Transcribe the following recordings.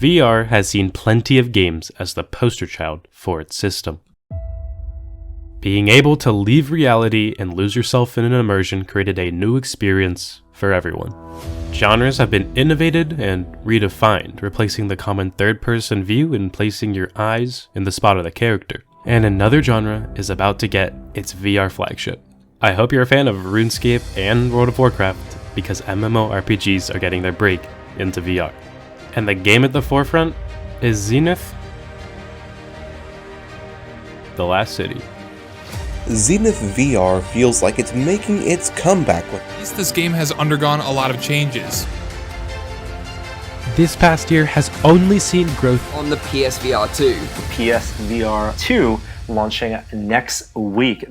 VR has seen plenty of games as the poster child for its system. Being able to leave reality and lose yourself in an immersion created a new experience for everyone. Genres have been innovated and redefined, replacing the common third-person view and placing your eyes in the spot of the character. And another genre is about to get its VR flagship. I hope you're a fan of RuneScape and World of Warcraft, because MMORPGs are getting their break into VR. And the game at the forefront is Zenith, The Last City. Zenith VR feels like it's making its comeback. This game has undergone a lot of changes. This past year has only seen growth on the PSVR 2. PSVR 2 launching next week.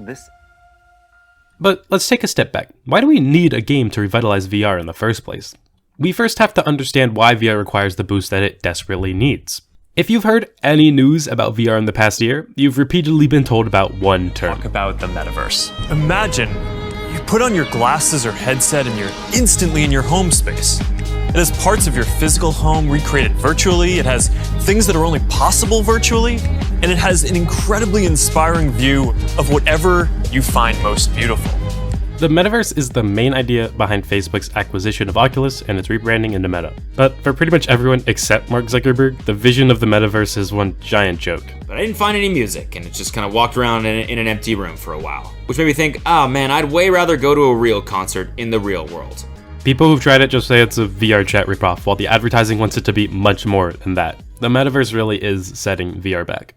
But let's take a step back. Why do we need a game to revitalize VR in the first place? We first have to understand why VR requires the boost that it desperately needs. If you've heard any news about VR in the past year, you've repeatedly been told about one term. Talk about the Metaverse. Imagine you put on your glasses or headset and you're instantly in your home space. It has parts of your physical home recreated virtually, it has things that are only possible virtually, and it has an incredibly inspiring view of whatever you find most beautiful. The Metaverse is the main idea behind Facebook's acquisition of Oculus and its rebranding into Meta. But for pretty much everyone except Mark Zuckerberg, the vision of the Metaverse is one giant joke. But I didn't find any music, and it just kind of walked around in an empty room for a while. Which made me think, oh man, I'd way rather go to a real concert in the real world. People who've tried it just say it's a VR chat ripoff, while the advertising wants it to be much more than that. The Metaverse really is setting VR back.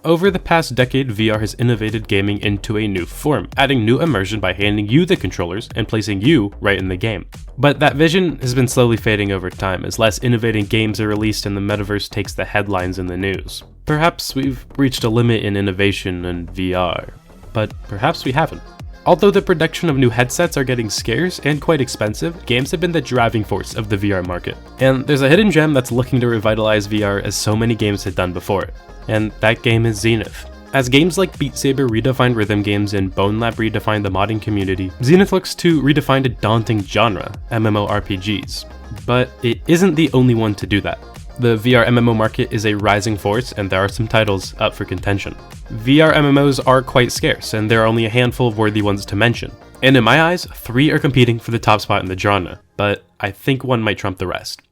Over the past decade, VR has innovated gaming into a new form, adding new immersion by handing you the controllers and placing you right in the game. But that vision has been slowly fading over time as less innovating games are released and the Metaverse takes the headlines in the news. Perhaps we've reached a limit in innovation in VR, but perhaps we haven't. Although the production of new headsets are getting scarce and quite expensive, games have been the driving force of the VR market. And there's a hidden gem that's looking to revitalize VR as so many games had done before it. And that game is Zenith. As games like Beat Saber redefined rhythm games and Bone Lab redefined the modding community, Zenith looks to redefine a daunting genre, MMORPGs. But it isn't the only one to do that. The VR MMO market is a rising force, and there are some titles up for contention. VR MMOs are quite scarce, and there are only a handful of worthy ones to mention. And in my eyes, 3 are competing for the top spot in the genre, but I think one might trump the rest.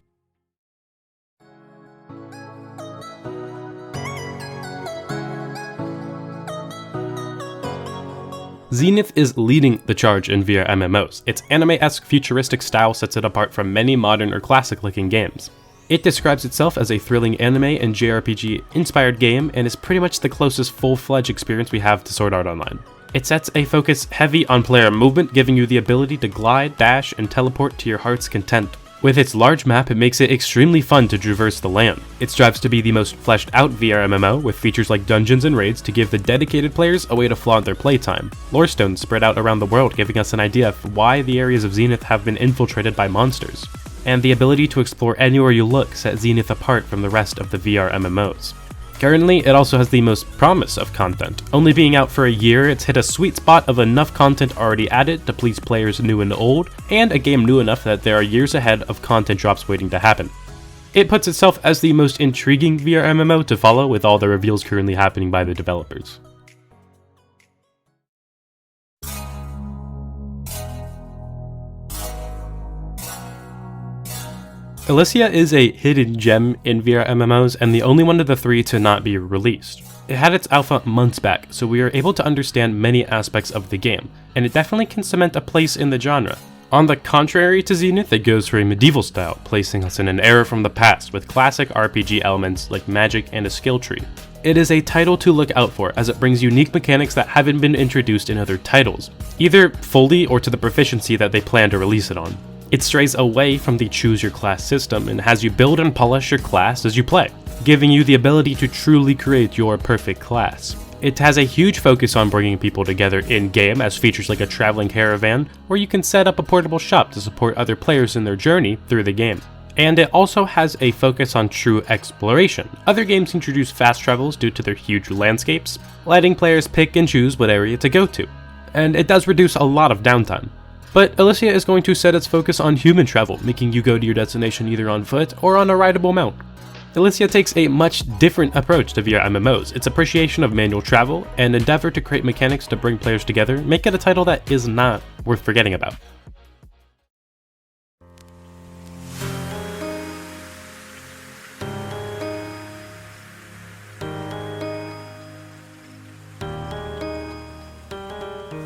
Zenith is leading the charge in VR MMOs. Its anime-esque futuristic style sets it apart from many modern or classic-looking games. It describes itself as a thrilling anime and JRPG-inspired game and is pretty much the closest full-fledged experience we have to Sword Art Online. It sets a focus heavy on player movement, giving you the ability to glide, dash, and teleport to your heart's content. With its large map, it makes it extremely fun to traverse the land. It strives to be the most fleshed out VR MMO, with features like dungeons and raids to give the dedicated players a way to flaunt their playtime. Lore stones spread out around the world, giving us an idea of why the areas of Zenith have been infiltrated by monsters. And the ability to explore anywhere you look set Zenith apart from the rest of the VR MMOs. Currently, it also has the most promise of content. Only being out for a year, it's hit a sweet spot of enough content already added to please players new and old, and a game new enough that there are years ahead of content drops waiting to happen. It puts itself as the most intriguing VR MMO to follow with all the reveals currently happening by the developers. Elysia is a hidden gem in VR MMOs and the only one of the 3 to not be released. It had its alpha months back, so we are able to understand many aspects of the game, and it definitely can cement a place in the genre. On the contrary to Zenith, it goes for a medieval style, placing us in an era from the past with classic RPG elements like magic and a skill tree. It is a title to look out for as it brings unique mechanics that haven't been introduced in other titles, either fully or to the proficiency that they plan to release it on. It strays away from the choose your class system and has you build and polish your class as you play, giving you the ability to truly create your perfect class. It has a huge focus on bringing people together in-game as features like a traveling caravan, where you can set up a portable shop to support other players in their journey through the game. And it also has a focus on true exploration. Other games introduce fast travels due to their huge landscapes, letting players pick and choose what area to go to. And it does reduce a lot of downtime. But Elysia is going to set its focus on human travel, making you go to your destination either on foot or on a rideable mount. Alicia takes a much different approach to VR MMOs. Its appreciation of manual travel and endeavor to create mechanics to bring players together make it a title that is not worth forgetting about.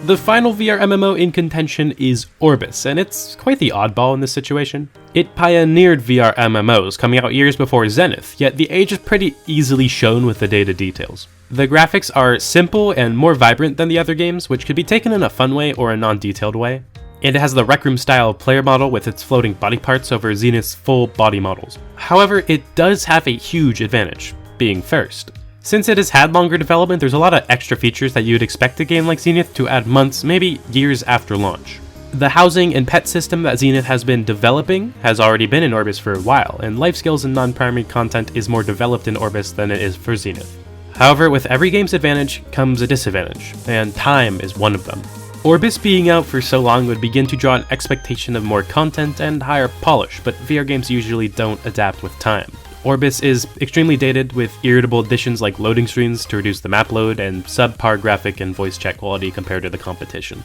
The final VR MMO in contention is Orbis, and it's quite the oddball in this situation. It pioneered VR MMOs, coming out years before Zenith, yet the age is pretty easily shown with the data details. The graphics are simple and more vibrant than the other games, which could be taken in a fun way or a non-detailed way. And it has the Rec Room style player model with its floating body parts over Zenith's full body models. However, it does have a huge advantage, being first. Since it has had longer development, there's a lot of extra features that you'd expect a game like Zenith to add months, maybe years after launch. The housing and pet system that Zenith has been developing has already been in Orbis for a while, and life skills and non-primary content is more developed in Orbis than it is for Zenith. However, with every game's advantage comes a disadvantage, and time is one of them. Orbis being out for so long would begin to draw an expectation of more content and higher polish, but VR games usually don't adapt with time. Orbis is extremely dated, with irritable additions like loading screens to reduce the map load and subpar graphic and voice chat quality compared to the competition.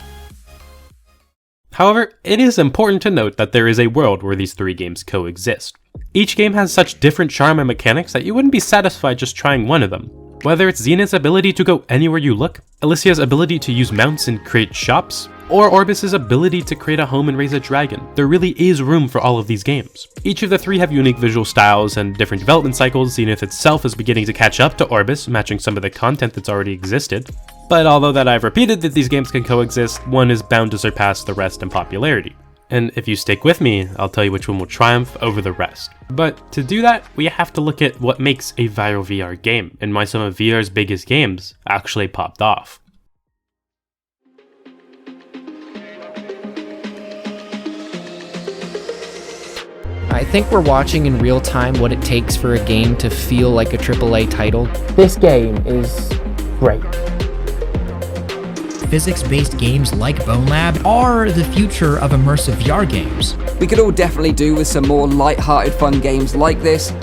However, it is important to note that there is a world where these three games coexist. Each game has such different charm and mechanics that you wouldn't be satisfied just trying one of them. Whether it's Zenith's ability to go anywhere you look, Alicia's ability to use mounts and create shops, or Orbis's ability to create a home and raise a dragon, there really is room for all of these games. Each of the three have unique visual styles and different development cycles. Zenith itself is beginning to catch up to Orbis, matching some of the content that's already existed. But although that I've repeated that these games can coexist, one is bound to surpass the rest in popularity. And if you stick with me, I'll tell you which one will triumph over the rest. But to do that, we have to look at what makes a viral VR game, and why some of VR's biggest games actually popped off. I think we're watching in real time what it takes for a game to feel like a AAA title. This game is great. Physics-based games like Bone Lab are the future of immersive VR games. We could all definitely do with some more light-hearted fun games like this.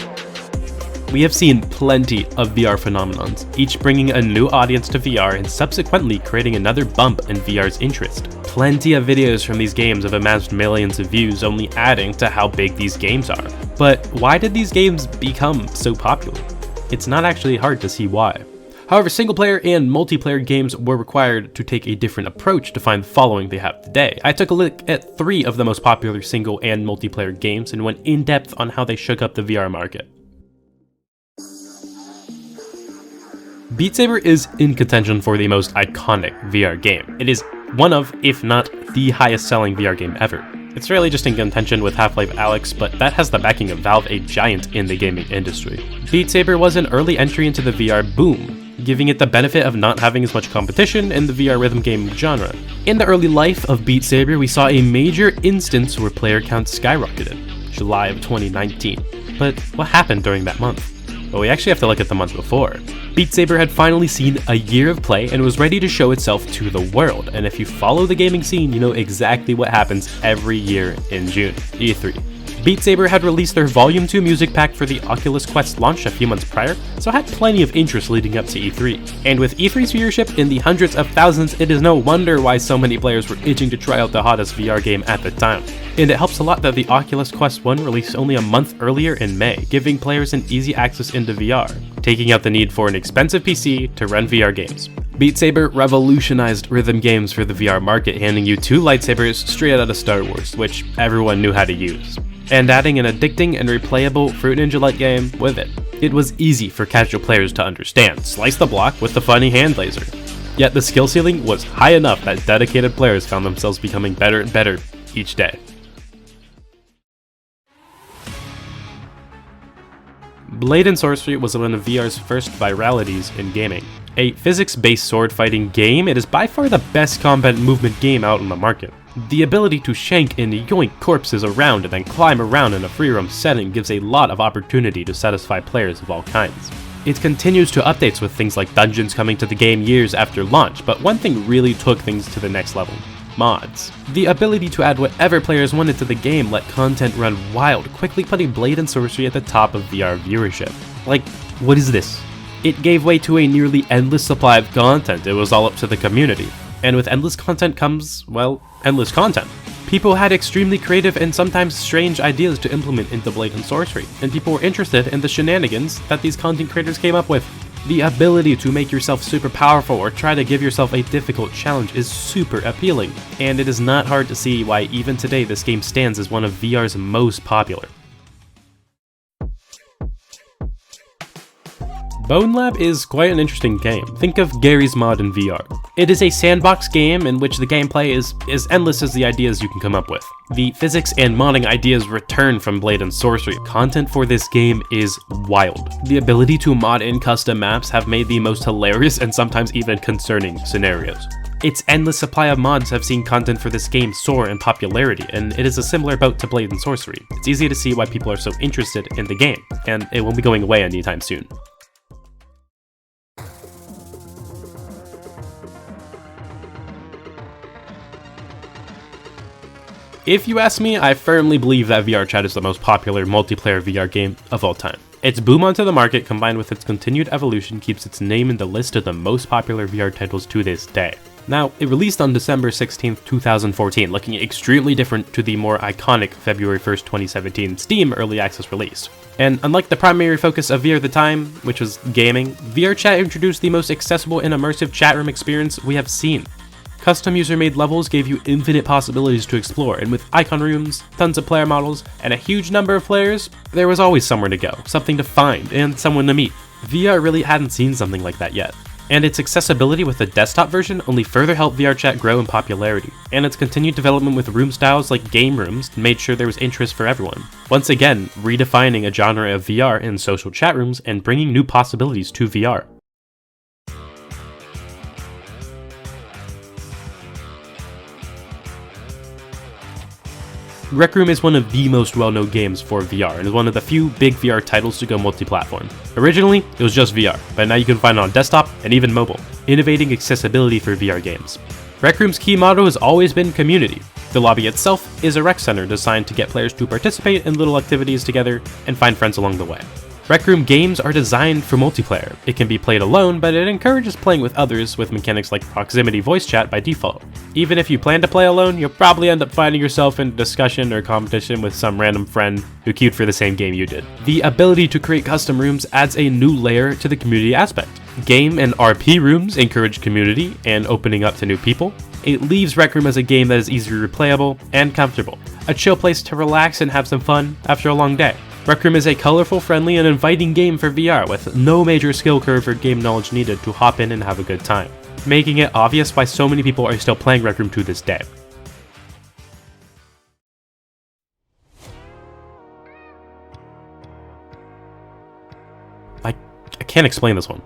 We have seen plenty of VR phenomenons, each bringing a new audience to VR and subsequently creating another bump in VR's interest. Plenty of videos from these games have amassed millions of views, only adding to how big these games are. But why did these games become so popular? It's not actually hard to see why. However, single-player and multiplayer games were required to take a different approach to find the following they have today. I took a look at 3 of the most popular single and multiplayer games and went in-depth on how they shook up the VR market. Beat Saber is in contention for the most iconic VR game. It is one of, if not the highest selling VR game ever. It's really just in contention with Half-Life Alyx, but that has the backing of Valve, a giant in the gaming industry. Beat Saber was an early entry into the VR boom, giving it the benefit of not having as much competition in the VR rhythm game genre. In the early life of Beat Saber, we saw a major instance where player counts skyrocketed, July of 2019. But what happened during that month? Well, we actually have to look at the month before. Beat Saber had finally seen a year of play and was ready to show itself to the world, and if you follow the gaming scene, you know exactly what happens every year in June, E3. Beat Saber had released their Volume 2 music pack for the Oculus Quest launch a few months prior, so had plenty of interest leading up to E3. And with E3's viewership in the hundreds of thousands, it is no wonder why so many players were itching to try out the hottest VR game at the time. And it helps a lot that the Oculus Quest 1 released only a month earlier in May, giving players an easy access into VR, taking out the need for an expensive PC to run VR games. Beat Saber revolutionized rhythm games for the VR market, handing you 2 lightsabers straight out of Star Wars, which everyone knew how to use, and adding an addicting and replayable Fruit Ninja-like game with it. It was easy for casual players to understand, slice the block with the funny hand laser. Yet the skill ceiling was high enough that dedicated players found themselves becoming better and better each day. Blade and Sorcery was one of VR's first viralities in gaming. A physics-based sword-fighting game, it is by far the best combat movement game out on the market. The ability to shank and yoink corpses around and then climb around in a free-roam setting gives a lot of opportunity to satisfy players of all kinds. It continues to updates with things like dungeons coming to the game years after launch, but one thing really took things to the next level. mods. The ability to add whatever players wanted to the game let content run wild, quickly putting Blade and Sorcery at the top of VR viewership. Like, what is this? It gave way to a nearly endless supply of content. It was all up to the community. And with endless content comes, well, endless content. People had extremely creative and sometimes strange ideas to implement into Blade and Sorcery, and people were interested in the shenanigans that these content creators came up with. The ability to make yourself super powerful or try to give yourself a difficult challenge is super appealing, and it is not hard to see why even today this game stands as one of VR's most popular. Bone Lab is quite an interesting game. Think of Gary's Mod in VR. It is a sandbox game in which the gameplay is as endless as the ideas you can come up with. The physics and modding ideas return from Blade and Sorcery. Content for this game is wild. The ability to mod in custom maps have made the most hilarious and sometimes even concerning scenarios. Its endless supply of mods have seen content for this game soar in popularity, and it is a similar boat to Blade and Sorcery. It's easy to see why people are so interested in the game, and it won't be going away anytime soon. If you ask me, I firmly believe that VR Chat is the most popular multiplayer VR game of all time. Its boom onto the market combined with its continued evolution keeps its name in the list of the most popular VR titles to this day. Now, it released on December 16, 2014, looking extremely different to the more iconic February 1st, 2017 Steam Early Access release. And unlike the primary focus of VR at the time, which was gaming, VR Chat introduced the most accessible and immersive chat room experience we have seen. Custom user-made levels gave you infinite possibilities to explore, and with icon rooms, tons of player models, and a huge number of players, there was always somewhere to go, something to find, and someone to meet. VR really hadn't seen something like that yet. And its accessibility with the desktop version only further helped VR Chat grow in popularity, and its continued development with room styles like game rooms made sure there was interest for everyone. Once again, redefining a genre of VR in social chat rooms and bringing new possibilities to VR. Rec Room is one of the most well-known games for VR and is one of the few big VR titles to go multi-platform. Originally, it was just VR, but now you can find it on desktop and even mobile, innovating accessibility for VR games. Rec Room's key motto has always been community. The lobby itself is a rec center designed to get players to participate in little activities together and find friends along the way. Rec Room games are designed for multiplayer. It can be played alone, but it encourages playing with others with mechanics like proximity voice chat by default. Even if you plan to play alone, you'll probably end up finding yourself in discussion or competition with some random friend who queued for the same game you did. The ability to create custom rooms adds a new layer to the community aspect. Game and RP rooms encourage community and opening up to new people. It leaves Rec Room as a game that is easily replayable and comfortable, a chill place to relax and have some fun after a long day. Rec Room is a colorful, friendly, and inviting game for VR with no major skill curve or game knowledge needed to hop in and have a good time, making it obvious why so many people are still playing Rec Room to this day. I can't explain this one.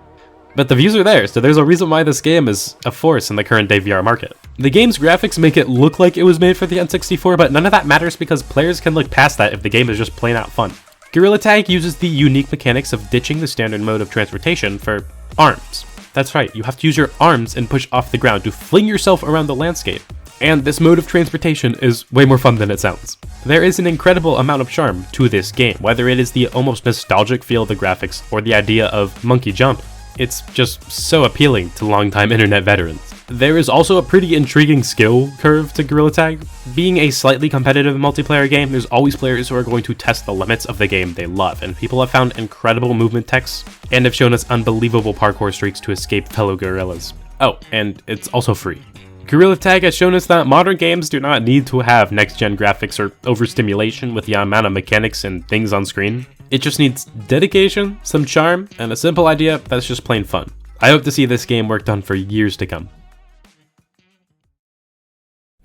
But the views are there, so there's a reason why this game is a force in the current day VR market. The game's graphics make it look like it was made for the N64, but none of that matters because players can look past that if the game is just plain out fun. Gorilla Tag uses the unique mechanics of ditching the standard mode of transportation for arms. That's right, you have to use your arms and push off the ground to fling yourself around the landscape. And this mode of transportation is way more fun than it sounds. There is an incredible amount of charm to this game, whether it is the almost nostalgic feel of the graphics or the idea of monkey jump. It's just so appealing to longtime internet veterans. There is also a pretty intriguing skill curve to Gorilla Tag. Being a slightly competitive multiplayer game, there's always players who are going to test the limits of the game they love, and people have found incredible movement techs and have shown us unbelievable parkour streaks to escape fellow gorillas. Oh, and it's also free. Gorilla Tag has shown us that modern games do not need to have next-gen graphics or overstimulation with the amount of mechanics and things on screen. It just needs dedication, some charm, and a simple idea that's just plain fun. I hope to see this game worked on for years to come.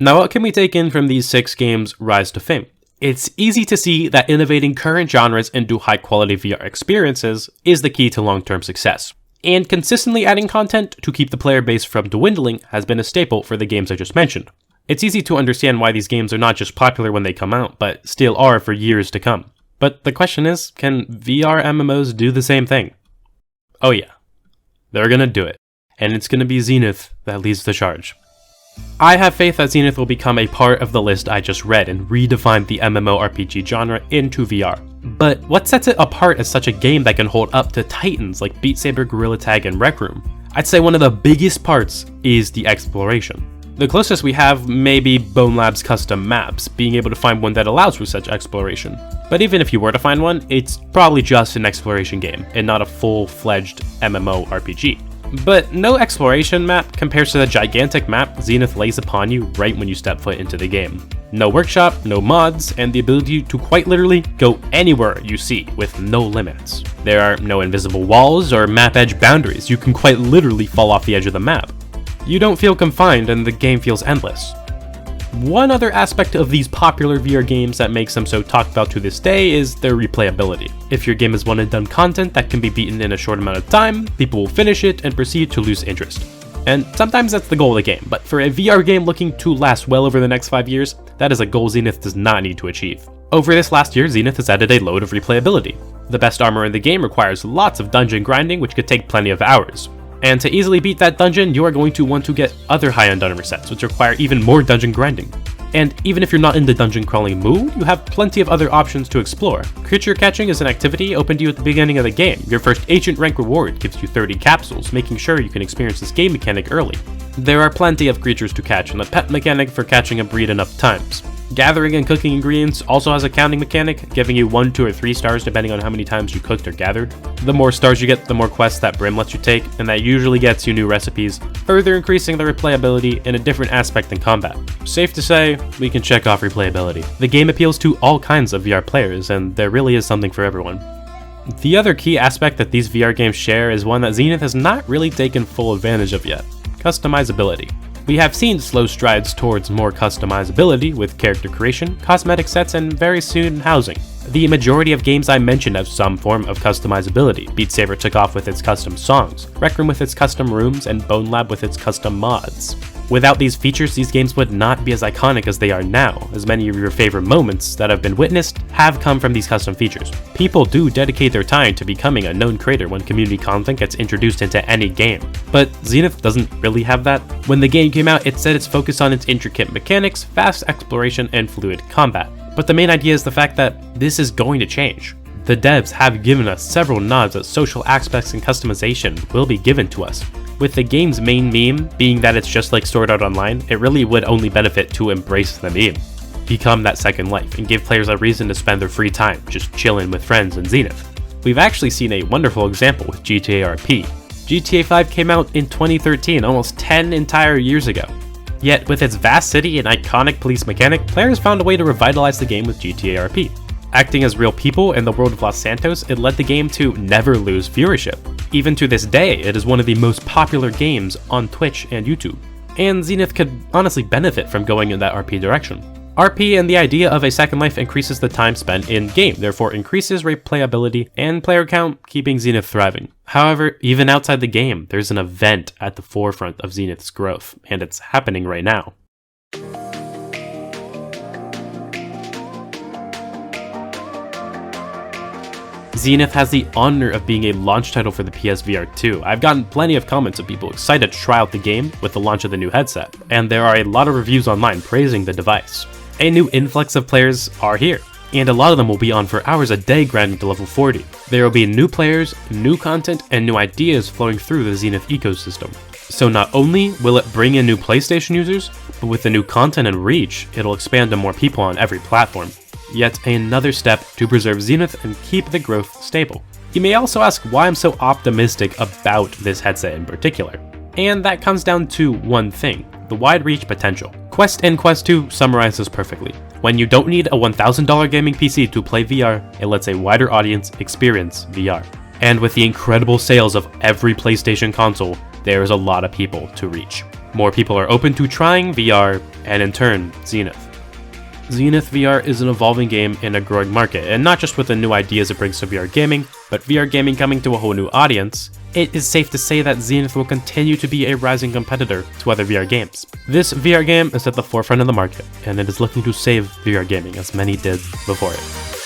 Now, what can we take in from these 6 games' rise to fame? It's easy to see that innovating current genres into high-quality VR experiences is the key to long-term success. And consistently adding content to keep the player base from dwindling has been a staple for the games I just mentioned. It's easy to understand why these games are not just popular when they come out, but still are for years to come. But the question is, can VR MMOs do the same thing? Oh yeah, they're gonna do it. And it's gonna be Zenith that leads the charge. I have faith that Zenith will become a part of the list I just read and redefine the MMORPG genre into VR. But what sets it apart as such a game that can hold up to titans like Beat Saber, Gorilla Tag, and Rec Room? I'd say one of the biggest parts is the exploration. The closest we have may be Bone Lab's custom maps, being able to find one that allows for such exploration. But even if you were to find one, it's probably just an exploration game, and not a full-fledged MMORPG. But no exploration map compares to the gigantic map Zenith lays upon you right when you step foot into the game. No workshop, no mods, and the ability to quite literally go anywhere you see with no limits. There are no invisible walls or map edge boundaries, you can quite literally fall off the edge of the map. You don't feel confined and the game feels endless. One other aspect of these popular VR games that makes them so talked about to this day is their replayability. If your game is one and done content that can be beaten in a short amount of time, people will finish it and proceed to lose interest. And sometimes that's the goal of the game, but for a VR game looking to last well over the next 5 years, that is a goal Zenith does not need to achieve. Over this last year, Zenith has added a load of replayability. The best armor in the game requires lots of dungeon grinding, which could take plenty of hours. And to easily beat that dungeon, you are going to want to get other high-end armor sets, which require even more dungeon grinding. And even if you're not in the dungeon crawling mood, you have plenty of other options to explore. Creature catching is an activity open to you at the beginning of the game. Your first agent rank reward gives you 30 capsules, making sure you can experience this game mechanic early. There are plenty of creatures to catch and a pet mechanic for catching a breed enough times. Gathering and cooking ingredients also has a counting mechanic, giving you 1, 2, or 3 stars depending on how many times you cooked or gathered. The more stars you get, the more quests that Brim lets you take, and that usually gets you new recipes, further increasing the replayability in a different aspect than combat. Safe to say, we can check off replayability. The game appeals to all kinds of VR players, and there really is something for everyone. The other key aspect that these VR games share is one that Zenith has not really taken full advantage of yet: customizability. We have seen slow strides towards more customizability with character creation, cosmetic sets, and very soon housing. The majority of games I mentioned have some form of customizability. Beat Saber took off with its custom songs, Rec Room with its custom rooms, and Bone Lab with its custom mods. Without these features, these games would not be as iconic as they are now, as many of your favorite moments that have been witnessed have come from these custom features. People do dedicate their time to becoming a known creator when community content gets introduced into any game, but Zenith doesn't really have that. When the game came out, it said its focus on its intricate mechanics, fast exploration, and fluid combat. But the main idea is the fact that this is going to change. The devs have given us several nods that social aspects and customization will be given to us. With the game's main meme being that it's just like Sword Art Online, it really would only benefit to embrace the meme. Become that second life and give players a reason to spend their free time just chilling with friends in Zenith. We've actually seen a wonderful example with GTA RP. GTA 5 came out in 2013, almost 10 entire years ago. Yet with its vast city and iconic police mechanic, players found a way to revitalize the game with GTA RP. Acting as real people in the world of Los Santos, it led the game to never lose viewership. Even to this day, it is one of the most popular games on Twitch and YouTube. And Zenith could honestly benefit from going in that RP direction. RP and the idea of a second life increases the time spent in-game, therefore increases replayability and player count, keeping Zenith thriving. However, even outside the game, there's an event at the forefront of Zenith's growth, and it's happening right now. Zenith has the honor of being a launch title for the PSVR 2. I've gotten plenty of comments of people excited to try out the game with the launch of the new headset, and there are a lot of reviews online praising the device. A new influx of players are here, and a lot of them will be on for hours a day grinding to level 40. There will be new players, new content, and new ideas flowing through the Zenith ecosystem. So not only will it bring in new PlayStation users, but with the new content and reach, it'll expand to more people on every platform. Yet another step to preserve Zenith and keep the growth stable. You may also ask why I'm so optimistic about this headset in particular. And that comes down to one thing: the wide reach potential. Quest and Quest 2 summarize this perfectly. When you don't need a $1,000 gaming PC to play VR, it lets a wider audience experience VR. And with the incredible sales of every PlayStation console, there is a lot of people to reach. More people are open to trying VR, and in turn, Zenith. Zenith VR is an evolving game in a growing market, and not just with the new ideas it brings to VR gaming, but VR gaming coming to a whole new audience. It is safe to say that Zenith will continue to be a rising competitor to other VR games. This VR game is at the forefront of the market, and it is looking to save VR gaming as many did before it.